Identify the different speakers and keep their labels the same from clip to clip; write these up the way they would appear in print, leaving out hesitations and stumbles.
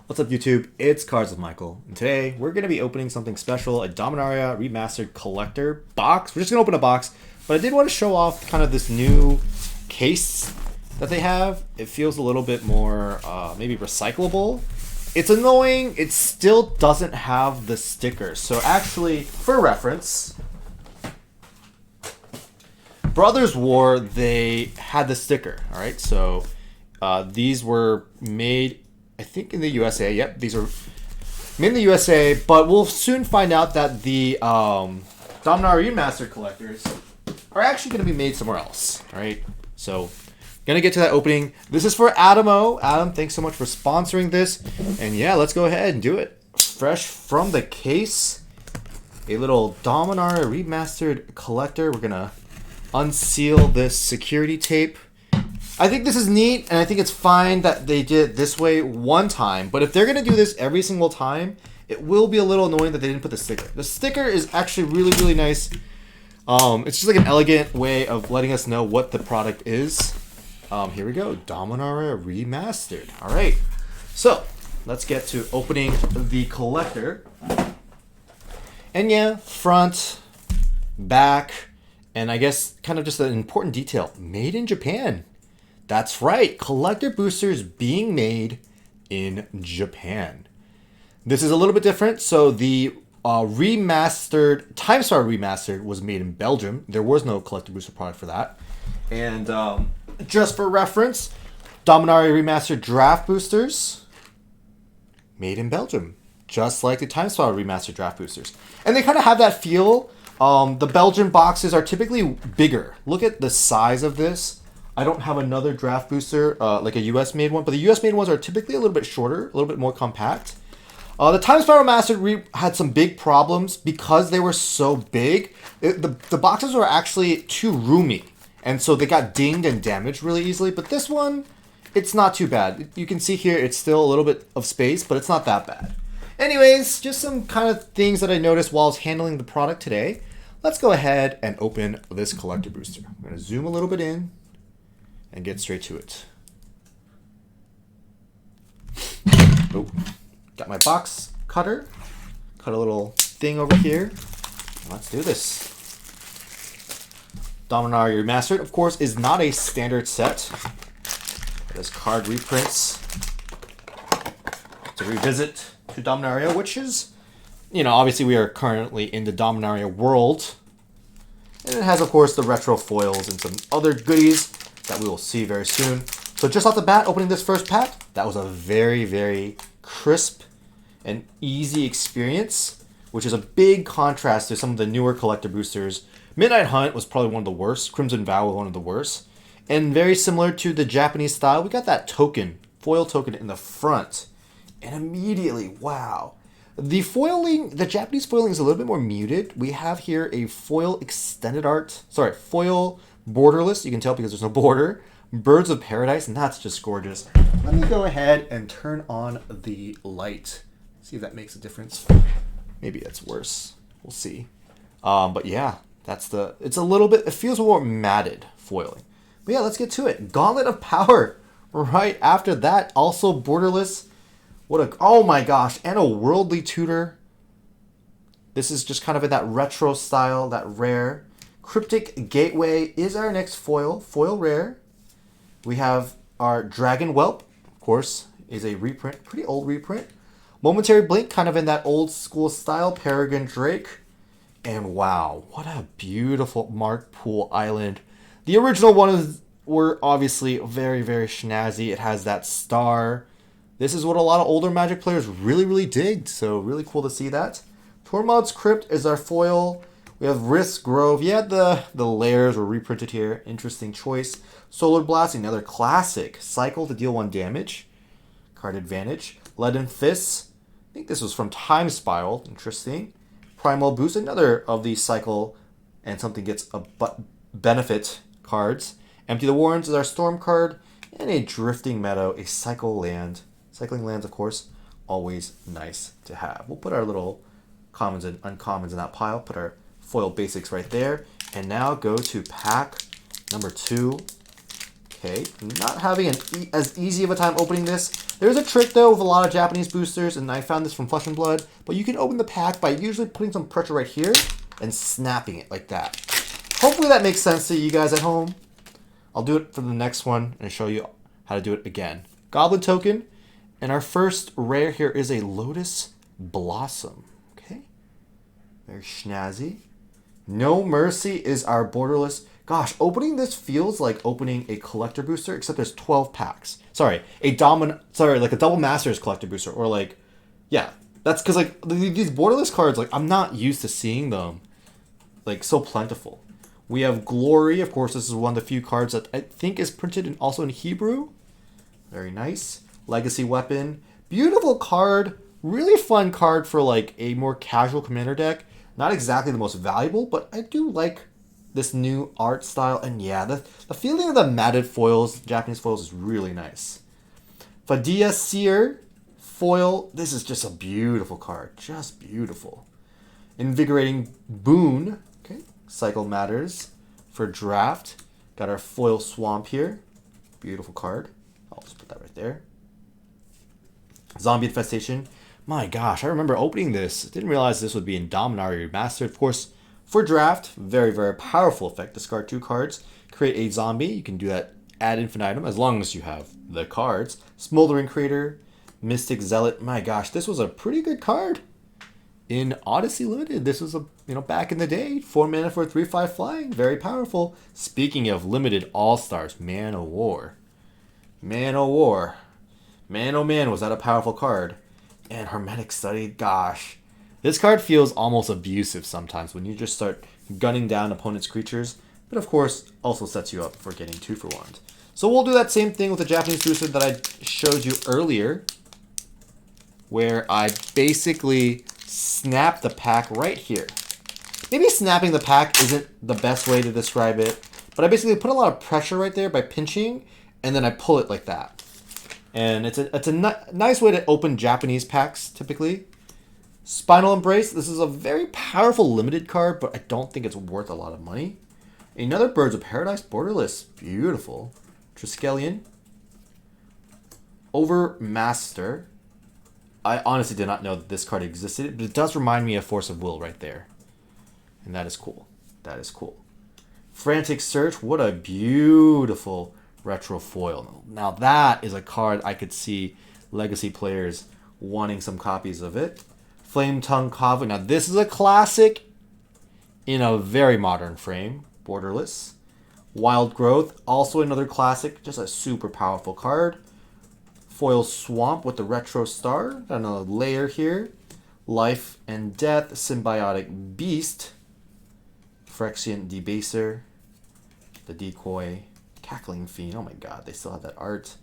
Speaker 1: What's up, YouTube? It's Cards with Michael, and today we're going to be opening something special, a Dominaria Remastered collector box. We're just going to open a box, but I did want to show off kind of this new case that they have. It feels a little bit more maybe recyclable. It's annoying, it still doesn't have the sticker. So actually, for reference, Brothers War, they had the sticker, all right? So these were made, I think, in the USA. Yep, these are made in the USA, but we'll soon find out that the Dominaria Remastered collectors are actually going to be made somewhere else, all right? So, gonna get to that opening. This is for Adam O. Adam, thanks so much for sponsoring this. And yeah, let's go ahead and do it. Fresh from the case, a little Dominaria Remastered collector. We're gonna unseal this security tape. I think this is neat, and I think it's fine that they did it this way one time. But if they're going to do this every single time, it will be a little annoying that they didn't put the sticker. The sticker is actually really, really nice. It's just like an elegant way of letting us know what the product is. Here we go. Dominaria Remastered. All right. So, let's get to opening the collector. And yeah, front, back, and I guess kind of just an important detail. Made in Japan. That's right, collector boosters being made in Japan. This is a little bit different. So the remastered, Timestar Remastered was made in Belgium. There was no collector booster product for that. And just for reference, Dominaria Remastered draft boosters made in Belgium, just like the Timestar Remastered draft boosters. And they kind of have that feel. The Belgian boxes are typically bigger. Look at the size of this. I don't have another draft booster, like a US made one, but the US made ones are typically a little bit shorter, a little bit more compact. The Timestar Remastered had some big problems because they were so big. The boxes were actually too roomy, and so they got dinged and damaged really easily. But this one, it's not too bad. You can see here it's still a little bit of space, but it's not that bad. Anyways, just some kind of things that I noticed while I was handling the product today. Let's go ahead and open this collector booster. I'm going to zoom a little bit in and get straight to it. Oh, got my box cutter. Cut a little thing over here. Let's do this. Dominaria Remastered, of course, is not a standard set. There's card reprints to revisit to Dominaria, which is, you know, obviously we are currently in the Dominaria world. And it has, of course, the retro foils and some other goodies that we will see very soon. So just off the bat, opening this first pack, that was a very, very crisp and easy experience, which is a big contrast to some of the newer collector boosters. Midnight Hunt was probably one of the worst. Crimson Vow was one of the worst. And very similar to the Japanese style, we got that token, foil token in the front. And immediately, wow. The foiling, the Japanese foiling is a little bit more muted. We have here a foil extended art, foil borderless, you can tell because there's no border. Birds of Paradise, and that's just gorgeous. Let me go ahead and turn on the light. See if that makes a difference. Maybe that's worse. We'll see. But yeah, it's a little bit, it feels more matted foiling. But yeah, let's get to it. Gauntlet of Power. Right after that, also borderless. Oh my gosh, and a Worldly Tutor. This is just kind of in that retro style, that rare. Cryptic Gateway is our next foil rare. We have our Dragon Whelp, of course, is a reprint, pretty old reprint. Momentary Blink, kind of in that old school style. Peregrine Drake. And wow, what a beautiful Mark Pool Island. The original were obviously very, very snazzy. It has that star. This is what a lot of older Magic players really, really digged. So really cool to see that. Tormod's Crypt is our foil. We have Risk Grove. Yeah, the layers were reprinted here. Interesting choice. Solar Blast, another classic. Cycle to deal 1 damage. Card advantage. Leaden Fists. I think this was from Time Spiral. Interesting. Primal Boost, another of the cycle and something gets a benefit cards. Empty the Warrens is our Storm card. And a Drifting Meadow, a cycle land. Cycling lands, of course, always nice to have. We'll put our little commons and uncommons in that pile. Put our foil basics right there. And now go to pack number 2. Okay, not having as easy of a time opening this. There's a trick though with a lot of Japanese boosters, and I found this from Flesh and Blood, but you can open the pack by usually putting some pressure right here and snapping it like that. Hopefully that makes sense to you guys at home. I'll do it for the next one and show you how to do it again. Goblin token, and our first rare here is a Lotus Blossom. Okay, very snazzy. No Mercy is our borderless. Gosh, opening this feels like opening a collector booster, except there's 12 packs. Sorry, like a double masters collector booster, or like, yeah, that's because like these borderless cards, like I'm not used to seeing them like so plentiful. We have Glory, of course. This is one of the few cards that I think is printed also in Hebrew. Very nice. Legacy Weapon, beautiful card, really fun card for like a more casual commander deck. Not exactly the most valuable, but I do like this new art style, and yeah, the feeling of the matted foils, Japanese foils, is really nice. Fadia Seer foil, this is just a beautiful card, just beautiful. Invigorating Boon, okay, Cycle Matters for draft. Got our foil Swamp here, beautiful card. I'll just put that right there. Zombie Infestation, my gosh, I remember opening this. Didn't realize this would be in Dominaria Remastered, of course. For draft, very, very powerful effect. Discard 2 cards, create a zombie. You can do that ad infinitum as long as you have the cards. Smoldering Crater, Mystic Zealot. My gosh, this was a pretty good card in Odyssey Limited. This was back in the day. 4 mana for 3/5 flying, very powerful. Speaking of limited all-stars, Man o' War. Man o' War. Man oh man, was that a powerful card. And Hermetic Study, gosh. This card feels almost abusive sometimes when you just start gunning down opponent's creatures, but of course also sets you up for getting 2-for-1. So we'll do that same thing with the Japanese booster that I showed you earlier, where I basically snap the pack right here. Maybe snapping the pack isn't the best way to describe it, but I basically put a lot of pressure right there by pinching, and then I pull it like that. And it's a nice way to open Japanese packs, typically. Spinal Embrace, this is a very powerful limited card, but I don't think it's worth a lot of money. Another Birds of Paradise, borderless, beautiful. Triskelion. Overmaster. I honestly did not know that this card existed, but it does remind me of Force of Will right there. And that is cool. That is cool. Frantic Search, what a beautiful retro foil. Now that is a card I could see Legacy players wanting some copies of it. Flame Tongue Kava. Now this is a classic in a very modern frame. Borderless. Wild Growth, also another classic, just a super powerful card. Foil Swamp with the Retro Star. Got another layer here. Life and Death, Symbiotic Beast. Phyrexian Debaser. The Decoy. Cackling Fiend. Oh my god, they still have that art.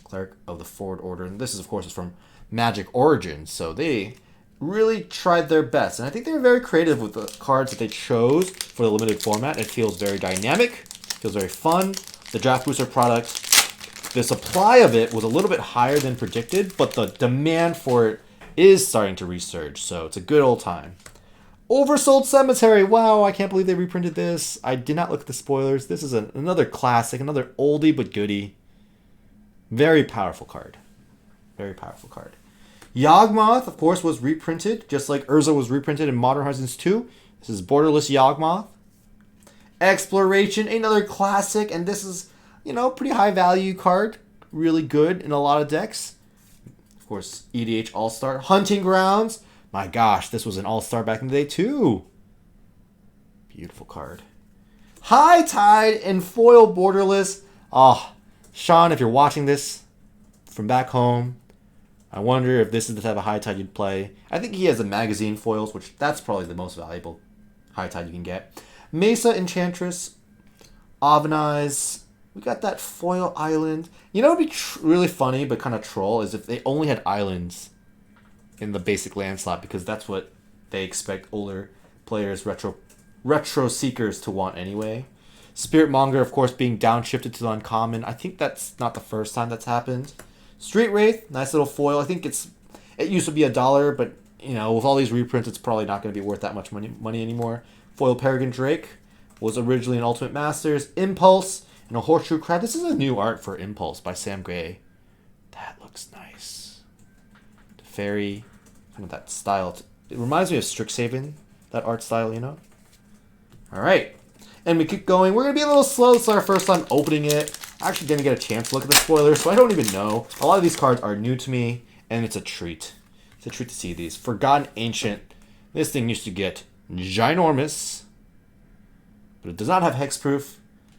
Speaker 1: Cleric of the Forward Order. And this is, of course, is from Magic Origins, so they really tried their best. And I think they were very creative with the cards that they chose for the limited format. It feels very dynamic. Feels very fun. The Draft Booster product, the supply of it was a little bit higher than predicted, but the demand for it is starting to resurge, so it's a good old time. Oversold Cemetery. Wow, I can't believe they reprinted this. I did not look at the spoilers. This is another classic, another oldie but goodie. Very powerful card. Very powerful card. Yawgmoth, of course, was reprinted, just like Urza was reprinted in Modern Horizons 2. This is Borderless Yawgmoth. Exploration, another classic, and this is, pretty high value card. Really good in a lot of decks. Of course, EDH All-Star. Hunting Grounds. My gosh, this was an All-Star back in the day, too. Beautiful card. High Tide and Foil Borderless. Oh, Sean, if you're watching this from back home, I wonder if this is the type of High Tide you'd play. I think he has the magazine foils, which that's probably the most valuable High Tide you can get. Mesa Enchantress. Avenize. We got that foil island. It would be really funny, but kind of troll, is if they only had islands in the basic land slot, because that's what they expect older players, retro seekers, to want anyway. Spirit Monger, of course, being downshifted to the uncommon. I think that's not the first time that's happened. Street Wraith, nice little foil. I think it used to be $1, but with all these reprints, it's probably not going to be worth that much money anymore. Foil Peregrine Drake was originally an Ultimate Masters. Impulse, And a Horseshoe Crab. This is a new art for Impulse by Sam Gray. That looks nice. The fairy, kind of that style. It reminds me of Strixhaven, that art style, you know? Alright. And we keep going. We're going to be a little slow. This is our first time opening it. I actually didn't get a chance to look at the spoilers, so I don't even know. A lot of these cards are new to me, and it's a treat. It's a treat to see these. Forgotten Ancient. This thing used to get ginormous, but it does not have hexproof,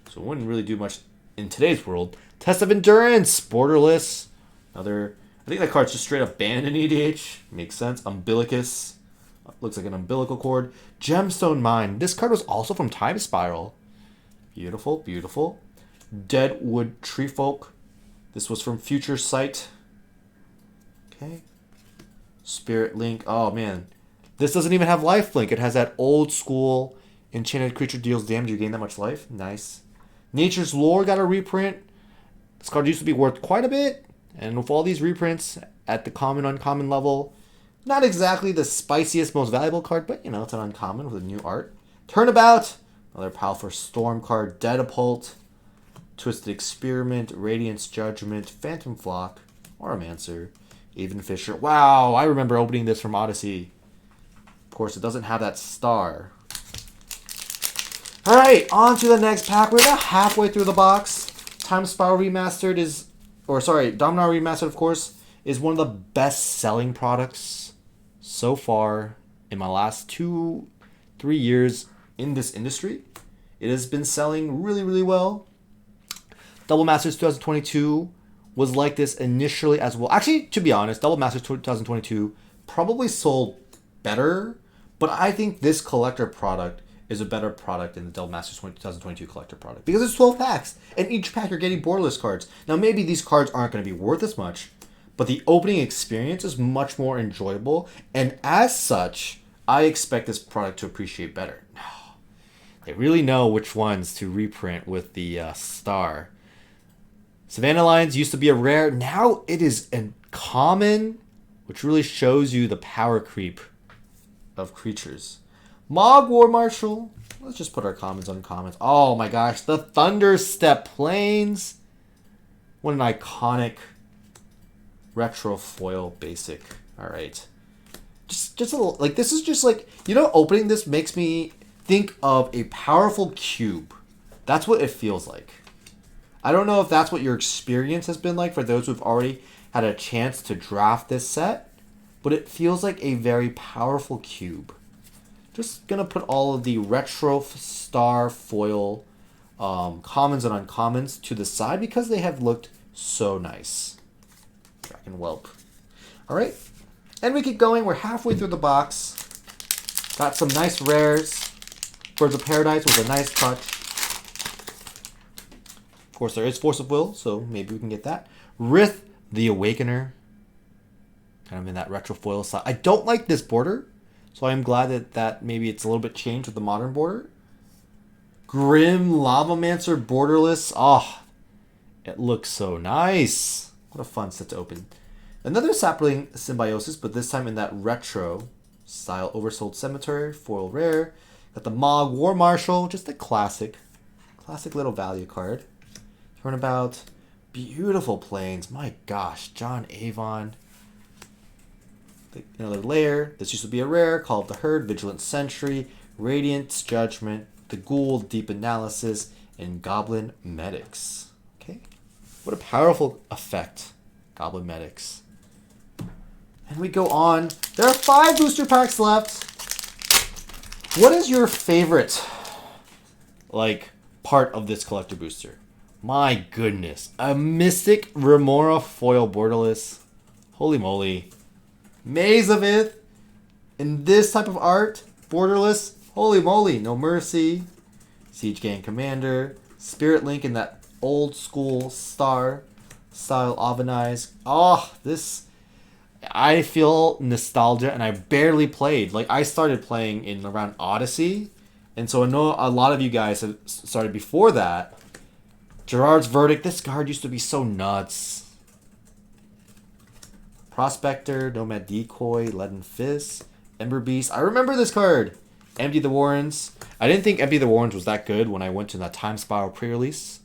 Speaker 1: so it wouldn't really do much in today's world. Test of Endurance. Borderless. Another... I think that card's just straight up banned in EDH. Makes sense. Umbilicus. Looks like an umbilical cord. Gemstone Mine. This card was also from Time Spiral. Beautiful, beautiful. Deadwood Treefolk. This was from Future Sight. Okay. Spirit Link. Oh, man. This doesn't even have life link. It has that old school enchanted creature deals damage. You gain that much life. Nice. Nature's Lore got a reprint. This card used to be worth quite a bit. And with all these reprints at the common, uncommon level, not exactly the spiciest, most valuable card, but, you know, it's an uncommon with a new art. Turnabout. Another powerful Storm card. Dedapult. Twisted Experiment. Radiance Judgment. Phantom Flock. Oromancer. Even Fisher. Wow, I remember opening this from Odyssey. Of course, it doesn't have that star. Alright, on to the next pack. We're about halfway through the box. Time Spiral Remastered is... Dominaria Remastered, of course, is one of the best-selling products so far in my last 2-3 years in this industry. It has been selling really, really well. Double Masters 2022 was like this initially as well. Actually, to be honest, Double Masters 2022 probably sold better, but I think this collector product is a better product than the Double Masters 2022 collector product because it's 12 packs, and each pack you're getting borderless cards. Now, maybe these cards aren't going to be worth as much, but the opening experience is much more enjoyable, and as such, I expect this product to appreciate better. They really know which ones to reprint with the star. Savannah Lions used to be a rare. Now it is a common, which really shows you the power creep of creatures. Mog War Marshal. Let's just put our commons on commons. Oh my gosh, the Thunderstep Plains. What an iconic retro foil basic. All right. Just a little, like, this is just like, you know, opening this makes me think of a powerful cube. That's what it feels like. I don't know if that's what your experience has been like for those who've already had a chance to draft this set, but it feels like a very powerful cube. Just going to put all of the retro star foil commons and uncommons to the side because they have looked so nice. Dragon Whelp. All right. And we keep going. We're halfway through the box. Got some nice rares. Birds of Paradise with a nice touch. Of course, there is Force of Will, so maybe we can get that. Rith the Awakener. Kind of in that retro foil style. I don't like this border. So I am glad that maybe it's a little bit changed with the modern border. Grim Lavamancer Borderless. Oh, it looks so nice. What a fun set to open. Another Sapling Symbiosis, but this time in that retro style. Oversold Cemetery, foil rare. Got the Mog War Marshal, just a classic little value card. Turnabout. Beautiful planes. My gosh, John Avon. Another layer. This used to be a rare. Call of the Herd, Vigilant Sentry, Radiance Judgment, the Ghoul, Deep Analysis, and Goblin Medics. Okay. What a powerful effect. Goblin Medics. And we go on. There are 5 booster packs left. What is your favorite, like, part of this collector booster? My goodness. A Mystic Remora foil borderless. Holy moly. Maze of Ith in this type of art, borderless, holy moly, no mercy. Siege Gang Commander, Spirit Link in that old school star style Avanize. Oh, this, I feel nostalgia, and I barely played. Like, I started playing in around Odyssey, and so I know a lot of you guys have started before that. Gerard's Verdict, this card used to be so nuts. Prospector, Nomad Decoy, Leaden Fist, Ember Beast. I remember this card. Empty the Warrens. I didn't think Empty the Warrens was that good when I went to that Time Spiral pre-release.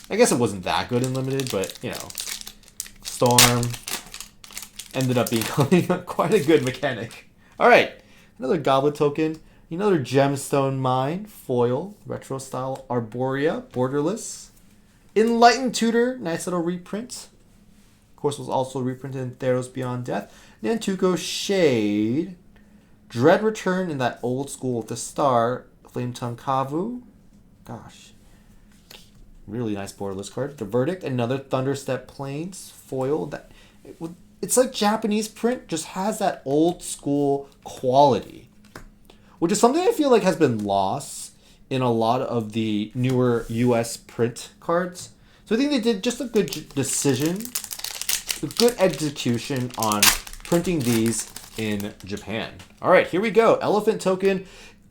Speaker 1: I guess it wasn't that good in limited, but, you know. Storm ended up being quite a good mechanic. Alright, another Goblet token. Another Gemstone Mine, foil, retro style Arborea, borderless. Enlightened Tutor, nice little reprint. Of course, was also reprinted in Theros Beyond Death. Nantuko Shade. Dread Return in that old school with the star. Flame Tongue Kavu. Gosh. Really nice borderless card. The Verdict, another Thunderstep Plains, foil. It's like Japanese print, just has that old school quality. Which is something I feel like has been lost in a lot of the newer US print cards. So I think they did just a good decision, a good execution on printing these in Japan. All right, here we go. Elephant token.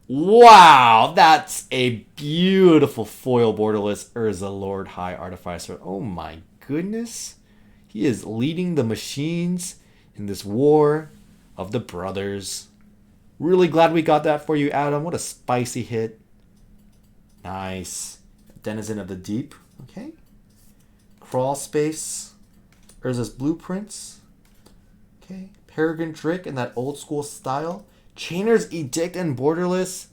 Speaker 1: Wow, that's a beautiful foil borderless Urza Lord High Artificer. Oh my goodness. He is leading the machines in this war of the brothers. Really glad we got that for you, Adam. What a spicy hit. Nice. Denizen of the Deep. Okay. Crawl Space. Urza's Blueprints. Okay. Peregrine Drake in that old school style. Chainer's Edict and borderless.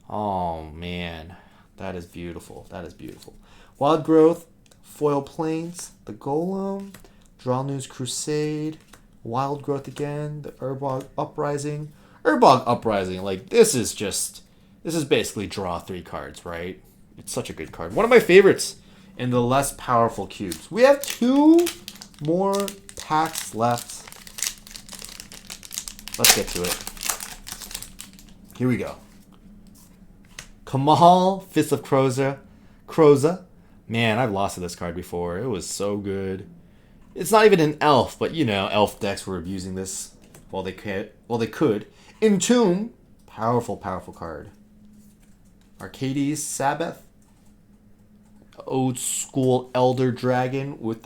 Speaker 1: Oh, man. That is beautiful. That is beautiful. Wild Growth. Foil Plains. The Golem. Dralnu's Crusade. Wild Growth again. The Urbog Uprising. Urbog Uprising, like, this is basically draw 3 cards, right? It's such a good card. One of my favorites in the less powerful cubes. We have 2 more packs left. Let's get to it. Here we go. Kamal, Fist of Kroza. Man, I've lost to this card before. It was so good. It's not even an elf, but, you know, elf decks were abusing this while they could. Entomb, powerful card. Arcades Sabbath, old school Elder Dragon with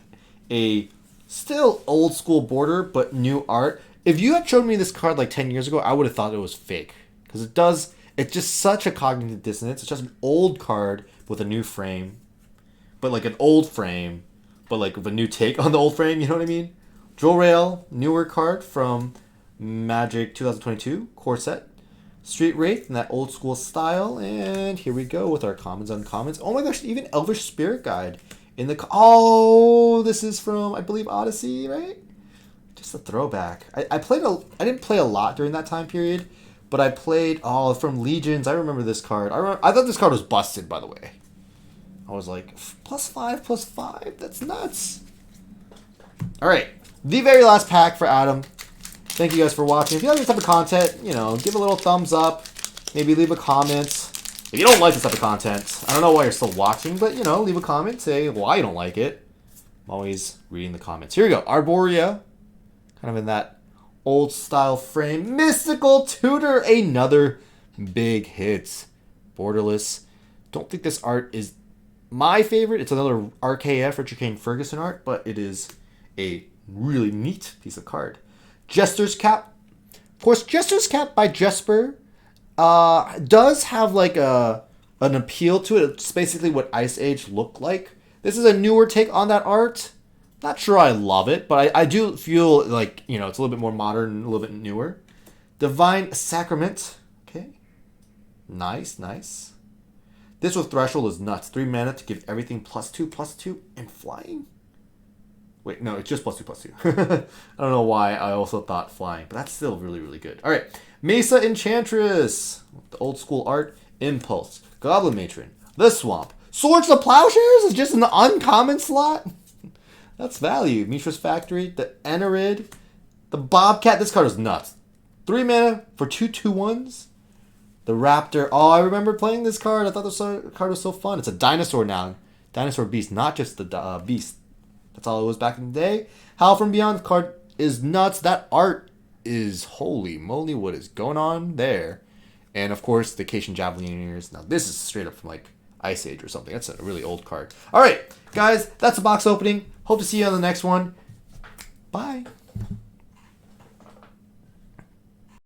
Speaker 1: a still old school border but new art. If you had shown me this card like 10 years ago, I would have thought it was fake because it's just such a cognitive dissonance. It's just an old card with a new frame, but like an old frame, but like with a new take on the old frame. You know what I mean? Drill Rail, newer card from Magic 2022 core set. Street Wraith in that old school style. And here we go with our commons, uncommons. Oh my gosh, even Elvish Spirit Guide in the... Oh, this is from, I believe, Odyssey, right? Just a throwback. I didn't play a lot during that time period, but I played, from Legions. I remember this card. I thought this card was busted, by the way. I was like, +5/+5? That's nuts. All right. The very last pack for Adam. Thank you guys for watching. If you like this type of content, you know, give a little thumbs up. Maybe leave a comment. If you don't like this type of content, I don't know why you're still watching, but, you know, leave a comment. Say why you don't like it. I'm always reading the comments. Here we go. Arborea. Kind of in that old style frame. Mystical Tutor. Another big hit. Borderless. Don't think this art is my favorite. It's another RKF, Richard Kane Ferguson art, but it is a really neat piece of card. Jester's Cap. Of course, Jester's Cap by Jesper does have like an appeal to it. It's basically what Ice Age looked like. This is a newer take on that art. Not sure I love it, but I do feel like, you know, it's a little bit more modern, a little bit newer. Divine Sacrament. Okay. Nice, nice. This with Threshold is nuts. 3 mana to give everything +2/+2 and flying. Wait, no, it's just +2/+2. I don't know why I also thought flying, but that's still really, really good. All right. Mesa Enchantress. The old school art. Impulse. Goblin Matron. The Swamp. Swords of Plowshares is just an uncommon slot. That's value. Mishra's Factory. The Enerid. The Bobcat. This card is nuts. 3 mana for 2/2/1s. The Raptor. Oh, I remember playing this card. I thought this card was so fun. It's a dinosaur now. Dinosaur Beast, not just the Beast. That's all it was back in the day. Howl from Beyond card is nuts. That art is holy moly. What is going on there? And of course, the Cation Javelineers. Now this is straight up from like Ice Age or something. That's a really old card. All right, guys, that's a box opening. Hope to see you on the next one. Bye.